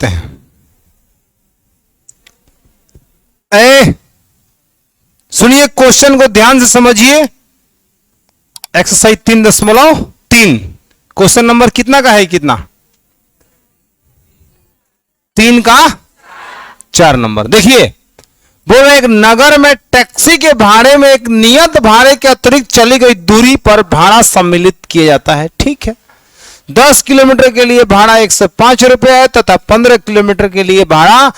देखते हैं। ए सुनिए, क्वेश्चन को ध्यान से समझिए। एक्सरसाइज 3.3 क्वेश्चन नंबर कितना का है? कितना? 3 का 4 नंबर। देखिए, बोल रहे एक नगर में टैक्सी के भाड़े में एक नियत भाड़े के अतिरिक्त चली गई दूरी पर भाड़ा सम्मिलित किया जाता है। ठीक है, 10 किलोमीटर के लिए भाड़ा 105 रुपया है तथा 15 किलोमीटर के लिए भाड़ा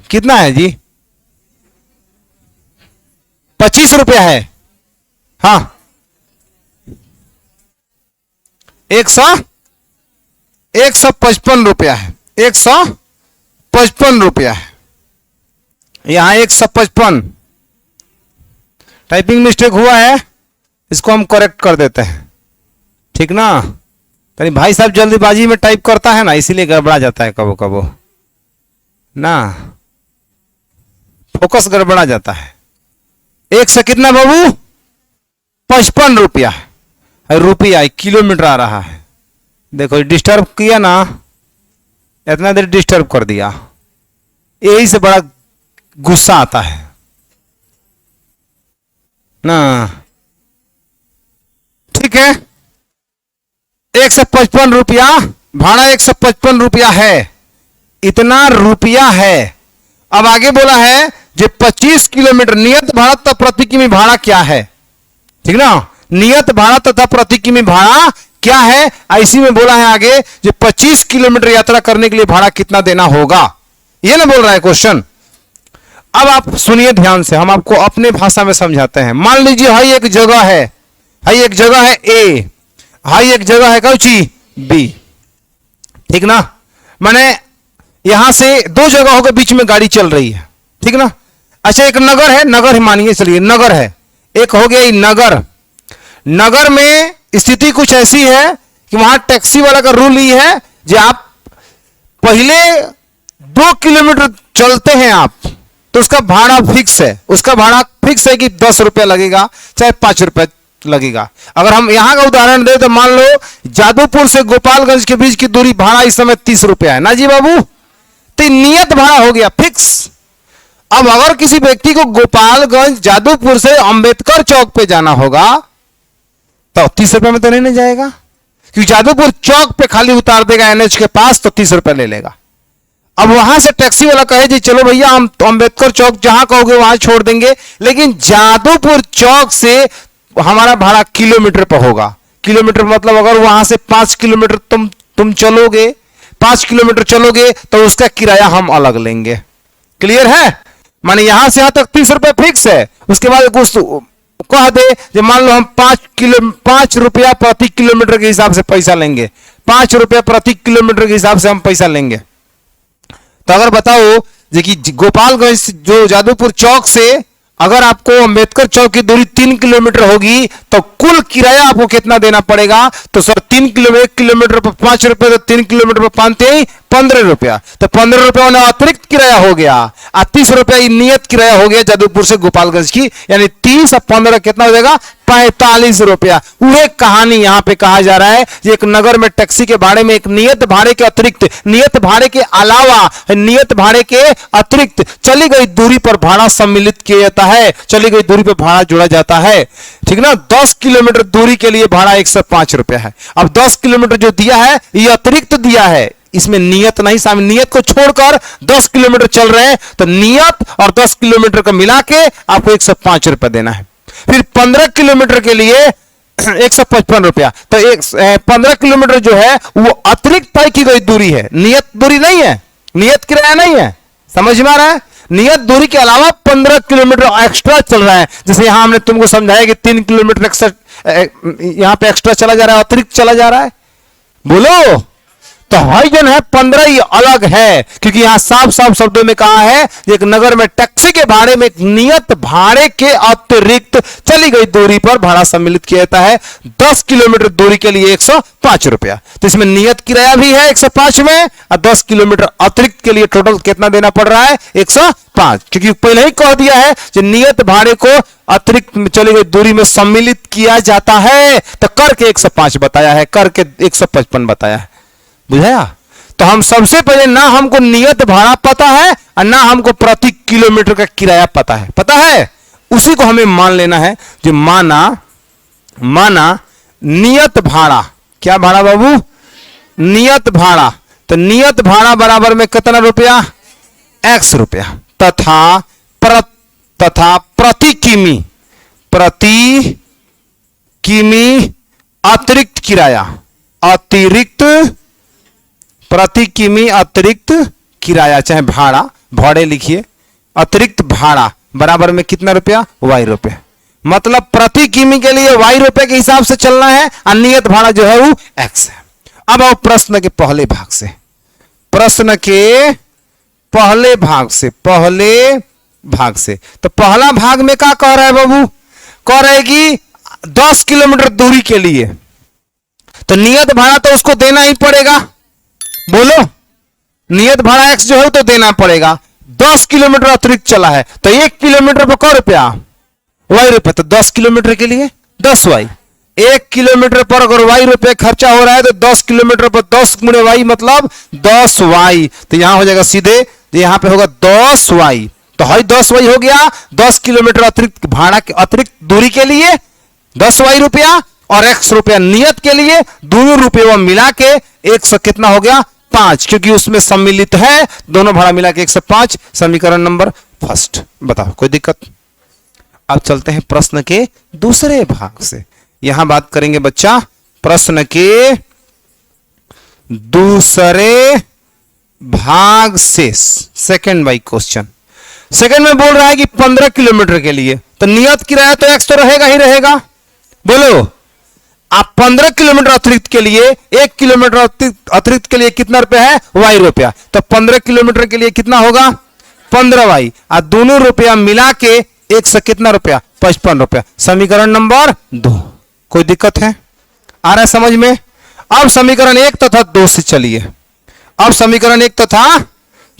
कितना है जी? 25 रुपया है। हाँ, 155 रुपया है। 155 रुपया है। यहां 155 टाइपिंग मिस्टेक हुआ है, इसको हम करेक्ट कर देते हैं। ठीक ना? कहीं भाई साहब जल्दीबाजी में टाइप करता है ना, इसीलिए गड़बड़ा जाता है कबो कबो ना, फोकस गड़बड़ा जाता है। 1 से कितना बाबू? 55 रुपया। रुपया किलोमीटर आ रहा है। देखो डिस्टर्ब किया ना, इतना देर डिस्टर्ब कर दिया, यही से बड़ा गुस्सा आता है ना। ठीक है, 155 रुपया भाड़ा, 155 रुपया है, इतना रुपया है। अब आगे बोला है जो 25 किलोमीटर नियत भाड़ा तथा प्रति किमी भाड़ा क्या है? ठीक ना, नियत भाड़ा तथा प्रति किमी भाड़ा क्या है, ऐसी में बोला है आगे जो 25 किलोमीटर यात्रा करने के लिए भाड़ा कितना देना होगा, ये ना बोल रहा है क्वेश्चन। अब आप सुनिए ध्यान से, हम आपको अपने भाषा में समझाते हैं। मान लीजिए हाई एक जगह है, हाई एक जगह है ए, हाई एक जगह है कौची बी। ठीक ना, माने यहां से 2 जगहों के बीच में गाड़ी चल रही है। ठीक ना, अच्छा एक नगर है, नगर मानिए चलिए नगर है, एक हो गया नगर। नगर में स्थिति कुछ ऐसी है कि वहां टैक्सी वाला का रूल ये है जो आप पहले 2 किलोमीटर चलते हैं आप तो उसका भाड़ा फिक्स है, उसका भाड़ा फिक्स है कि 10 रुपया लगेगा चाहे 5 रुपया लगेगा। अगर हम यहां का उदाहरण दें तो मान लो जादूपुर से गोपालगंज के बीच की दूरी भाड़ा इस समय 30 रुपया है ना जी बाबू, तो नियत भाड़ा हो गया फिक्स। अब अगर किसी व्यक्ति को गोपालगंज जादूपुर से अंबेडकर चौक पे जाना होगा तो 30 रुपए में तो नहीं जाएगा, क्योंकि जादूपुर चौक पे खाली उतार देगा एनएच के पास तो 30 रुपए ले लेगा। अब वहां से टैक्सी वाला कहे जी चलो भैया हम अंबेडकर चौक जहां कहोगे वहां छोड़ देंगे, लेकिन जादूपुर चौक से हमारा भाड़ा किलोमीटर पर होगा। किलोमीटर मतलब अगर वहां से 5 किलोमीटर तुम चलोगे, 5 किलोमीटर चलोगे तो उसका किराया हम अलग लेंगे। क्लियर है? माने यहां से यहां तक 30 रुपए फिक्स है, उसके बाद कुछ कह दे जो मान लो हम 5 रुपया प्रति किलोमीटर के हिसाब से पैसा लेंगे, 5 रुपया प्रति किलोमीटर के हिसाब से हम पैसा लेंगे। तो अगर बताओ कि गोपालगंज जो जादूपुर चौक से अगर आपको अंबेडकर चौक की दूरी 3 किलोमीटर होगी तो कुल किराया आपको कितना देना पड़ेगा? तो सर 1 किलोमीटर पर 5 रुपए, तो 3 किलोमीटर पर 5 15 रुपया, तो 15 रुपया उन्हें अतिरिक्त किराया हो गया और 30 रुपया नियत किराया हो गया जादूपुर से गोपालगंज की, यानी 30 और 15 कितना हो जाएगा? 45 रुपया। वह कहानी यहां पे कहा जा रहा है एक नगर में टैक्सी के भाड़े में एक नियत भाड़े के अतिरिक्त, नियत भाड़े के अलावा, नियत भाड़े के अतिरिक्त चली गई दूरी पर भाड़ा सम्मिलित किया जाता है, चली गई दूरी पर भाड़ा जोड़ा जाता है। ठीक ना, 10 किलोमीटर दूरी के लिए भाड़ा 105 रुपया है। अब 10 किलोमीटर जो दिया है ये अतिरिक्त दिया है, इसमें नियत नहीं शामिल, नियत को छोड़कर 10 किलोमीटर चल रहे हैं तो नियत और 10 किलोमीटर को मिला के आपको 105 रुपया देना है। फिर 15 किलोमीटर के लिए 155 रुपया, तो 15 किलोमीटर जो है वो अतिरिक्त तय की गई दूरी है, नियत दूरी नहीं है, नियत किराया नहीं है। समझ में आ रहा है? नियत दूरी के अलावा 15 किलोमीटर एक्स्ट्रा चल रहा है। जैसे यहां हमने तुमको समझाया कि 3 किलोमीटर एक्स्ट्रा यहां पे एक्स्ट्रा चला जा रहा है, अतिरिक्त चला जा रहा है। बोलो, तो हाइजन है 15 ही अलग है, क्योंकि यहां साफ साफ शब्दों में कहा है एक नगर में टैक्सी के भाड़े में एक नियत भाड़े के अतिरिक्त चली गई दूरी पर भाड़ा सम्मिलित किया जाता है। 10 किलोमीटर दूरी के लिए 105 रुपया, तो इसमें नियत किराया भी है 105 में और 10 किलोमीटर अतिरिक्त के लिए टोटल कितना देना पड़ रहा है? 105, क्योंकि पहले ही कह दिया है कि नियत भाड़े को अतिरिक्त चली गई दूरी में सम्मिलित किया जाता है, तो कर के 105 बताया है, कर के 155 बताया है। बुझाया? तो हम सबसे पहले ना हमको नियत भाड़ा पता है और ना हमको प्रति किलोमीटर का किराया पता है, उसी को हमें मान लेना है। जो माना नियत भाड़ा, क्या भाड़ा बाबू? नियत भाड़ा। तो नियत भाड़ा बराबर में कितना रुपया? x रुपया। तथा प्रति किमी अतिरिक्त किराया, प्रति किमी अतिरिक्त किराया, चाहे भाड़े लिखिए, अतिरिक्त भाड़ा बराबर में कितना रुपया? y रुपया। मतलब प्रति किमी के लिए y रुपये के हिसाब से चलना है और नियत भाड़ा जो है वो x है। अब आओ प्रश्न के पहले भाग से, तो पहला भाग में क्या कह रहा है बाबू? कह रहा है कि 10 किलोमीटर दूरी के लिए तो नियत भाड़ा तो उसको देना ही पड़ेगा। बोलो, नियत भाड़ा x जो है तो देना पड़ेगा। 10 किलोमीटर अतिरिक्त चला है तो 1 किलोमीटर पर क रुपया? y रुपया। तो 10 किलोमीटर के लिए 10y। 1 किलोमीटर पर अगर y रुपये खर्चा हो रहा है तो 10 किलोमीटर पर 10 गुणे y मतलब 10y। तो यहां हो जाएगा सीधे, यहां पे होगा 10y। तो है 10y हो गया। 10 किलोमीटर अतिरिक्त भाड़ा के अतिरिक्त दूरी के लिए 10y रुपया और x रुपया नियत के लिए, दोनों रुपये वो मिला के 100 कितना हो गया? 5, क्योंकि उसमें सम्मिलित है, दोनों भाड़ा मिला के 105। समीकरण नंबर फर्स्ट। बताओ कोई दिक्कत? अब चलते हैं प्रश्न के दूसरे भाग से। यहां बात करेंगे बच्चा प्रश्न के दूसरे भाग से, सेकंड बाई क्वेश्चन। सेकंड में बोल रहा है कि 15 किलोमीटर के लिए तो नियत किराया तो x तो रहेगा ही रहेगा। बोलो, आप 15 किलोमीटर अतिरिक्त के लिए, 1 किलोमीटर अतिरिक्त के लिए कितना रुपया है? y रुपया। तो 15 किलोमीटर के लिए कितना होगा? 15y। और दोनों रुपया मिला के 100 कितना रुपया? 55 रुपया। समीकरण नंबर 2। कोई दिक्कत है? आ रहा है समझ में? अब समीकरण 1 तथा 2 से चलिए। अब समीकरण 1 तथा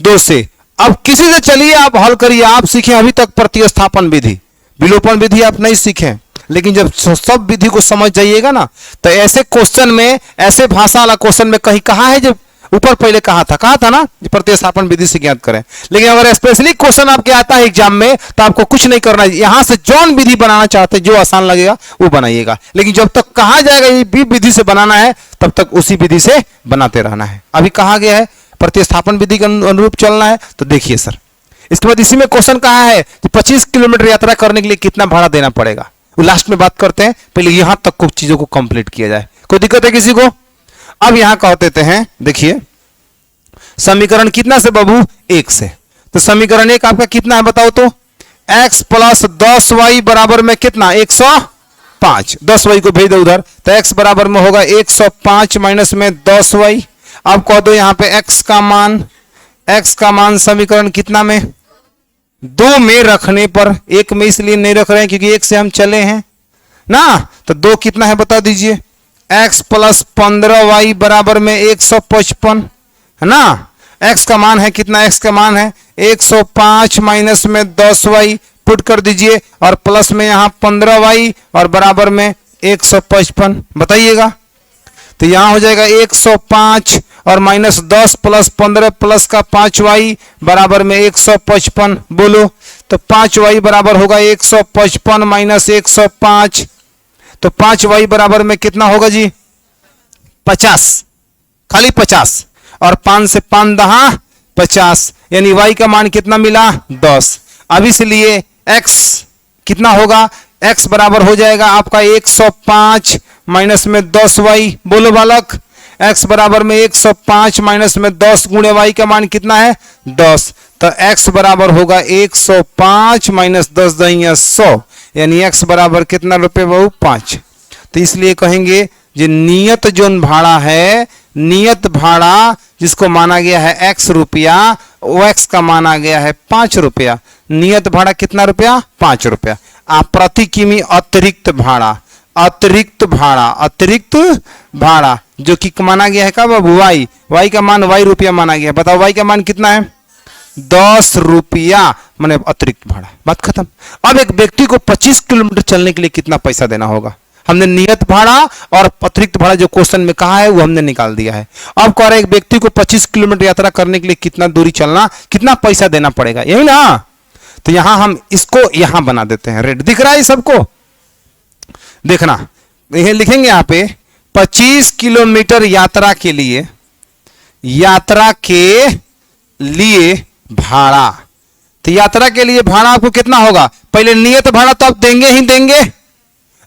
2 से अब किसी से चलिए, आप हल करिए। आप सीखे अभी तक प्रतिस्थापन विधि, विलोपन विधि आप नहीं सीखे, लेकिन जब सब विधि को समझ जाइएगा ना तो ऐसे क्वेश्चन में, ऐसे भाषा वाला क्वेश्चन में कहीं कहा है जो ऊपर पहले कहा था ना प्रतिस्थापन विधि से ज्ञात करें। लेकिन अगर स्पेशली क्वेश्चन आपके आता है एग्जाम में तो आपको कुछ नहीं करना है, यहां से जौन विधि बनाना चाहते हैं, जो आसान लगेगा वो बनाइएगा। लेकिन जब तक कहा जाएगा ये भी विधि से बनाना है तब तक उसी विधि से बनाते रहना है। अभी कहा गया है प्रतिस्थापन विधि के अनुरूप चलना है। तो देखिए सर, इसके बाद इसी में क्वेश्चन कहा है कि 25 किलोमीटर यात्रा करने के लिए कितना भाड़ा देना पड़ेगा। वो लास्ट में बात करते हैं, पहले यहां तक कुछ चीजों को कंप्लीट किया जाए। कोई दिक्कत है किसी को? अब यहां कह देते हैं, देखिए समीकरण कितना से बाबू? 1 से। तो समीकरण 1 आपका कितना है बताओ तो? x प्लस 10y बराबर में कितना? 105। 10y को भेज दो उधर, तो x बराबर में होगा 105 माइनस में 10y। अब कह दो यहां पे x का मान समीकरण कितना में? 2 में रखने पर, 1 में इसलिए नहीं रख रहे हैं क्योंकि 1 से हम चले हैं ना। तो 2 कितना है बता दीजिए? x प्लस 15y बराबर में 155 है ना। x का मान है कितना? x का मान है 105 माइनस में 10y पुट कर दीजिए और प्लस में यहां 15y और बराबर में 155। बताइएगा, तो यहां हो जाएगा 105 और माइनस 10 प्लस 15 प्लस का 5y बराबर में 155। बोलो, तो 5y बराबर होगा 155 माइनस 105। तो 5y बराबर में कितना होगा जी? 50, खाली 50 और 5 से 5 दहा 50, यानी y का मान कितना मिला? 10। अब इसलिए x कितना होगा? x बराबर हो जाएगा आपका 105 माइनस में 10y। बोलो बालक, x बराबर में 105 माइनस में 10 गुणे y का मान कितना है? 10। तो x बराबर होगा 105 माइनस 10 दहिया 100, यानी x बराबर कितना रुपए बहु? 5। तो इसलिए कहेंगे जो नियत जोन भाड़ा है, नियत भाड़ा जिसको माना गया है x रुपया, वो x का माना गया है 5 रुपया। नियत भाड़ा कितना रुपया? 5 रुपया। आप प्रति किमी अतिरिक्त भाड़ा जो कि माना गया है का बाबू? y का मान y रुपया माना गया है। बताओ y का मान कितना है? 10 रुपया, माने अतिरिक्त भाड़ा। बात खत्म। अब एक व्यक्ति को 25 किलोमीटर चलने के लिए कितना पैसा देना होगा? हमने नियत भाड़ा और अतिरिक्त भाड़ा जो क्वेश्चन में कहा है वो हमने निकाल दिया है। अब कह रहे एक व्यक्ति को 25 किलोमीटर यात्रा करने के लिए कितना दूरी चलना, कितना पैसा देना पड़ेगा, यही ना। तो यहां हम इसको यहां बना देते हैं, रेट दिख रहा है सबको, देखना यह लिखेंगे यहां पे 25 किलोमीटर यात्रा के लिए भाड़ा। तो यात्रा के लिए भाड़ा आपको कितना होगा, पहले नियत भाड़ा तो आप देंगे ही देंगे।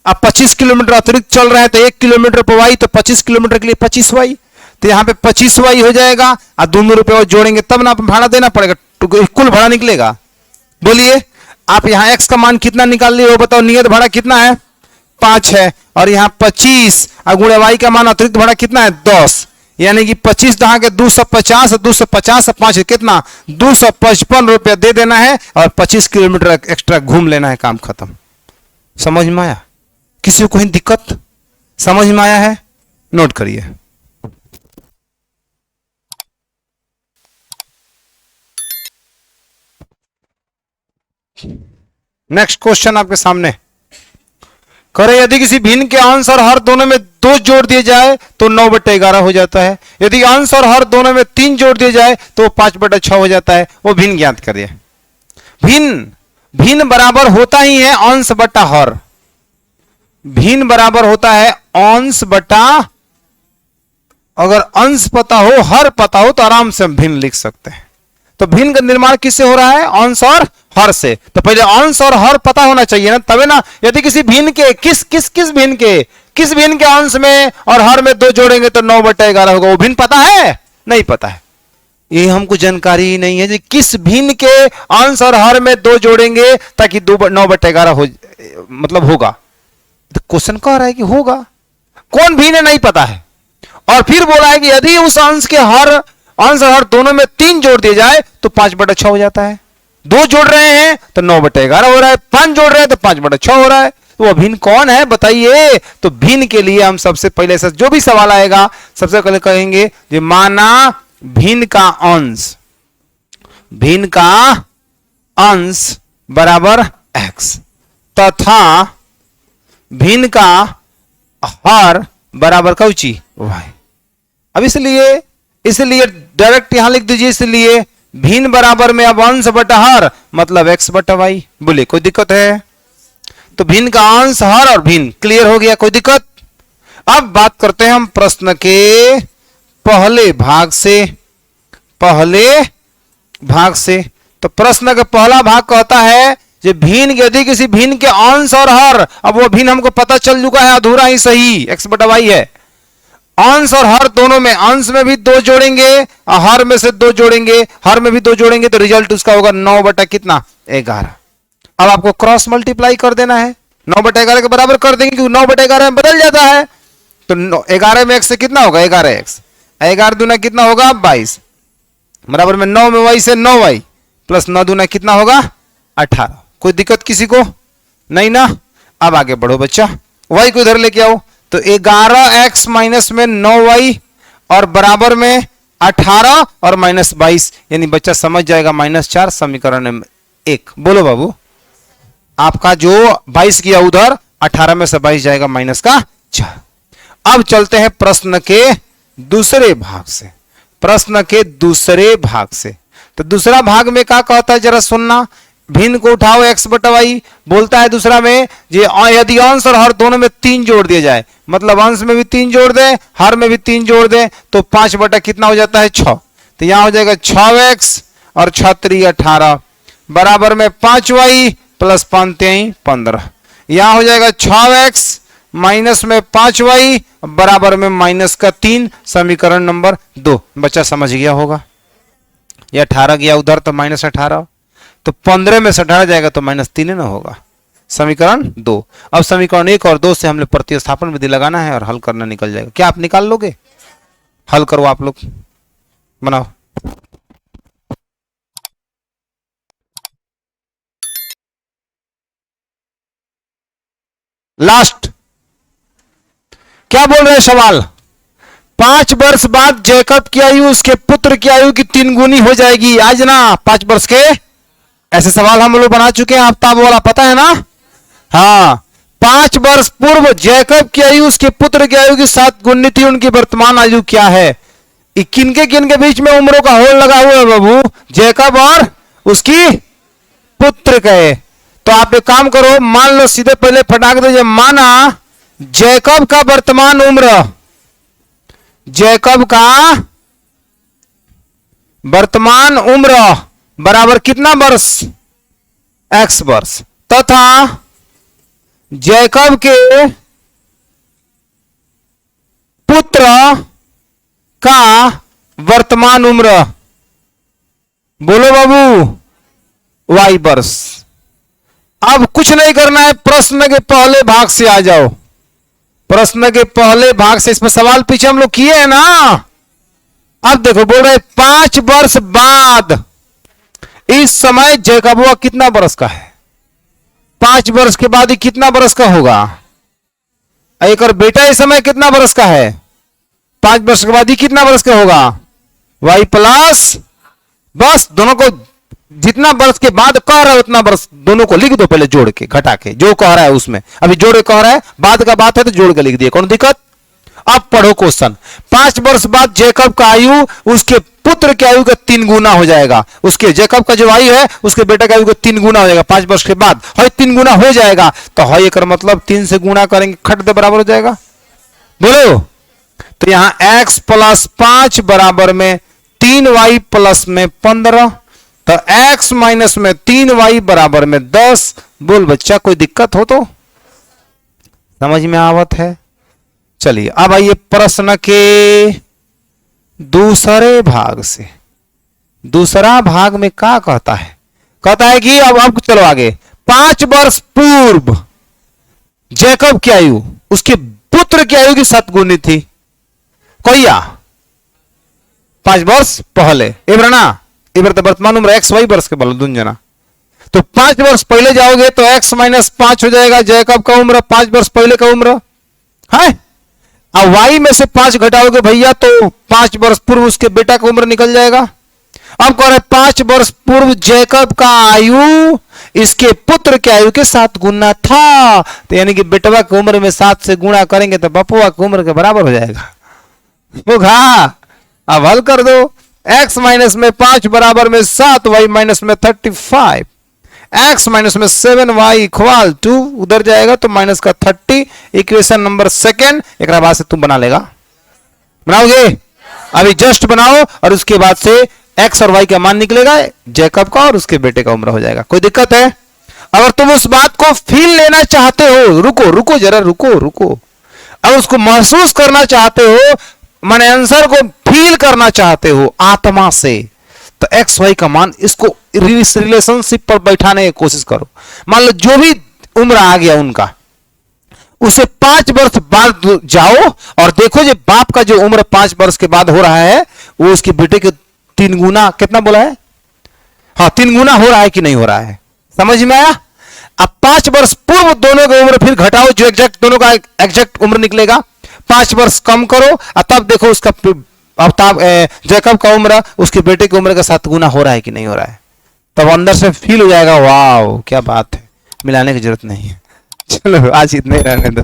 अब 25 किलोमीटर अतिरिक्त चल रहा है तो 1 किलोमीटर पर वाई, तो 25 किलोमीटर के लिए 25 वाई, तो यहां पे 25 वाई हो जाएगा और दोनों रुपए और जोड़ेंगे तब ना भाड़ा देना पड़ेगा, तो कुल भाड़ा निकलेगा। बोलिए आप यहां x का मान कितना निकाल लिए वो बताओ, नियत भाड़ा कितना है 5 है और यहां 25 और गुणे वाई का मान अतिरिक्त भाड़ा कितना है 10, यानी कि 25 दहा के 250 और 250 5 कितना 255 रुपया दे देना है और 25 किलोमीटर एक्स्ट्रा घूम लेना है, काम खत्म। समझ में आया? किसी को कोई दिक्कत समझ में आया है? नोट करिए। नेक्स्ट क्वेश्चन आपके सामने करे, यदि किसी भिन्न के अंश और हर दोनों में 2 जोड़ दिए जाए तो 9/11 हो जाता है। यदि अंश और हर दोनों में 3 जोड़ दिए जाए तो 5/6 हो जाता है। वो भिन्न ज्ञात करिए। भिन्न बराबर होता ही है अंश बटा हर, भिन्न बराबर होता है अंश बटा, अगर अंश पता हो हर पता हो तो आराम से हम भिन्न लिख सकते हैं। तो भिन्न का निर्माण किससे हो रहा है, अंश और हर से। तो पहले अंश और हर पता होना चाहिए ना, तबे ना। यदि किसी भिन्न के किस भिन्न के अंश में और हर में 2 जोड़ेंगे तो 9/11 होगा, वो भिन्न पता है? नहीं पता है, ये हमको जानकारी ही नहीं है कि किस भिन्न के अंश और हर में 2 जोड़ेंगे ताकि 9/11 हो, मतलब होगा। तो क्वेश्चन कह रहा है कि होगा, कौन भिन्न है नहीं पता है। और फिर बोला है कि यदि उस अंश के अंश और हर दोनों में 3 जोड़ दिए जाए तो 5/6 हो जाता है। 2 जोड़ रहे हैं तो 9/11 हो रहा है, 5 जोड़ रहे हैं तो 5/6 हो रहा है। तो वो भिन्न कौन है बताइए। तो भिन्न के लिए हम सबसे पहले से जो भी सवाल आएगा सबसे पहले कहेंगे कि माना भिन्न का अंश बराबर x तथा भिन्न का हर बराबर कौची y। अब इसलिए डायरेक्ट यहां लिख दीजिए, इसलिए भिन्न बराबर में अब अंश बटा हर मतलब x बटा y। बोले कोई दिक्कत है? तो भिन्न का अंश हर और भिन्न क्लियर हो गया, कोई दिक्कत? अब बात करते हैं हम प्रश्न के पहले भाग से। तो प्रश्न का पहला भाग कहता है कि भिन्न यदि किसी भिन्न के अंश और हर, अब वो भिन्न हमको पता चल चुका है अधूरा ही सही x बटा y है। अंश और हर दोनों में, अंश में भी 2 जोड़ेंगे और हर में से 2 जोड़ेंगे, हर में भी 2 जोड़ेंगे तो रिजल्ट उसका होगा 9/11। अब आपको क्रॉस मल्टीप्लाई कर देना है, 9/11 के बराबर कर देंगे क्योंकि 9/11 में बदल जाता है। तो 11 में x से कितना होगा 11x, 11 दूना कितना होगा 22, बराबर में 9 में y से 9y प्लस 9 दूना कितना होगा 18। कोई दिक्कत किसी को नहीं ना? अब आगे बढ़ो बच्चा, y को इधर लेके आओ। तो 11x माइनस में 9y और बराबर में 18 और माइनस 22, यानी बच्चा समझ जाएगा -4 समीकरण में 1। बोलो बाबू, आपका जो 22 किया उधर 18 में से 22 जाएगा -4। अब चलते हैं प्रश्न के दूसरे भाग से। तो दूसरा भाग में क्या कहता है जरा सुनना। भिन्न को उठाओ x बटा y, बोलता है दूसरा में यदि अंश और हर दोनों में 3 जोड़ दिया जाए, मतलब अंश में भी 3 जोड़ दे हर में भी 3 जोड़ दे तो 5 बटा कितना हो जाता है 6। तो यहां हो जाएगा 6x और 6 3 18 बराबर में 5y प्लस 5 3 15। यहां हो जाएगा 6x माइनस में 5y बराबर में -3 समीकरण नंबर 2। बच्चा समझ गया होगा। ये 18 गया उधर तो -18, तो 15 में से 18 जाएगा तो -3 ना होगा, समीकरण 2। अब समीकरण 1 और 2 से हमने प्रतिस्थापन विधि लगाना है और हल करना निकल जाएगा। क्या आप निकाल लोगे? हल करो आप लोग, बनाओ। लास्ट क्या बोल रहे हैं सवाल? 5 वर्ष बाद जैकब की आयु उसके पुत्र की आयु की 3 गुनी हो जाएगी। आज ना 5 वर्ष के ऐसे सवाल हम लोग बना चुके हैं, आफ्ताब वाला पता है ना? हाँ, 5 वर्ष पूर्व जैकब की आयु उसके पुत्र की आयु की 7 गुनी थी, उनकी वर्तमान आयु क्या है? किनके बीच में उम्रों का होल लगा हुआ है बाबू? जैकब और उसकी पुत्र के। तो आप एक काम करो, मान लो सीधे पहले फटाक दीजिए, माना जैकब का वर्तमान उम्र, जैकब का वर्तमान उम्र बराबर कितना वर्ष? x वर्ष, तथा जैकब के पुत्र का वर्तमान उम्र, बोलो बाबू, y वर्ष। अब कुछ नहीं करना है, प्रश्न के पहले भाग से आ जाओ, प्रश्न के पहले भाग से। इसमें सवाल पीछे हम लोग किए हैं ना। अब देखो बोल रहे 5 वर्ष बाद इस समय जैकबवा कितना वर्ष का है? 5 वर्ष के बाद ही कितना वर्ष का होगा? एक और बेटा इस समय कितना वर्ष का है? 5 वर्ष के बाद ही कितना वर्ष का होगा? y प्लस, बस दोनों को जितना वर्ष के बाद कह रहा है उतना वर्ष दोनों को लिख दो, पहले जोड़ के घटा के, जो कह रहा है उसमें। अभी जोड़ के कह रहा है, बाद का बात है तो जोड़ के लिख दिए, कौन दिक्कत? अब पढ़ो क्वेश्चन। 5 वर्ष बाद जैकब का आयु उसके पुत्र की आयु का 3 गुना हो जाएगा। उसके जैकब का जो आयु है उसके बेटा का आयु का 3 गुना हो जाएगा 5 वर्ष के बाद। है 3 गुना हो जाएगा तो है एक मतलब 3 से गुना करेंगे, खट दे बराबर हो जाएगा। बोलो, तो यहां x प्लस 5 बराबर में 3y प्लस में 15, तो x माइनस में 3y बराबर में 10। बोल बच्चा, कोई दिक्कत हो तो? समझ में आवत है? चलिए अब आइए प्रश्न के दूसरे भाग से। दूसरा भाग में क्या कहता है? कहता है कि अब चलो आगे। 5 वर्ष पूर्व जैकब की आयु उसके पुत्र की आयु की 7 गुनी थी। कोया 5 वर्ष पहले इब्रना इबर तो वर्तमान उम्र x y वर्ष के बोलो दून जना। तो 5 वर्ष पहले जाओगे तो x माइनस 5 हो जाएगा जैकब का उम्र 5 वर्ष पहले का उम्र है। अब y में से 5 घटाओगे भैया तो 5 वर्ष पूर्व उसके बेटा का उम्र निकल जाएगा। अब कह रहे 5 वर्ष पूर्व जैकब का आयु इसके पुत्र के आयु के 7 गुना था। तो यानी कि बेटवा की उम्र में 7 से गुणा करेंगे तो बपुआ की उम्र के बराबर हो जाएगा। होगा, अब हल कर दो। x माइनस में 5 बराबर में 7, y माइनस में 35, x माइनस में 7y इक्वल टू उधर जाएगा तो माइनस का 30। Equation number second. एक बाद से तुम बना लेगा, बनाओगे? अभी जस्ट बनाओ और उसके बाद से x और y का मान निकलेगा जैकब का और उसके बेटे का उम्र हो जाएगा। कोई दिक्कत है? अगर तुम उस बात को फील लेना चाहते हो, रुको रुको जरा, रुको। अगर उसको महसूस करना चाहते हो, माने आंसर को फील करना चाहते हो आत्मा से, तो एक्स वाई का मान इसको रिलेशनशिप पर बैठाने की कोशिश करो। मान लो जो भी उम्र आ गया उनका, उसे 5 वर्ष बाद जाओ और देखो जो बाप का जो उम्र 5 वर्ष के बाद हो रहा है वो उसके बेटे के 3 गुना, कितना बोला है? हाँ 3 गुना हो रहा है कि नहीं हो रहा है? समझ में आया? अब 5 वर्ष पूर्व दोनों की उम्र फिर घटाओ, जो एग्जैक्ट दोनों का एग्जैक्ट उम्र निकलेगा। 5 वर्ष कम करो और तब देखो उसका अब जैकब का उम्र उसके बेटे की उम्र का 7 गुना हो रहा है कि नहीं हो रहा है। तब अंदर से फील हो जाएगा, वाह क्या बात है, मिलाने की जरूरत नहीं है। चलो आज इतने रहने दो।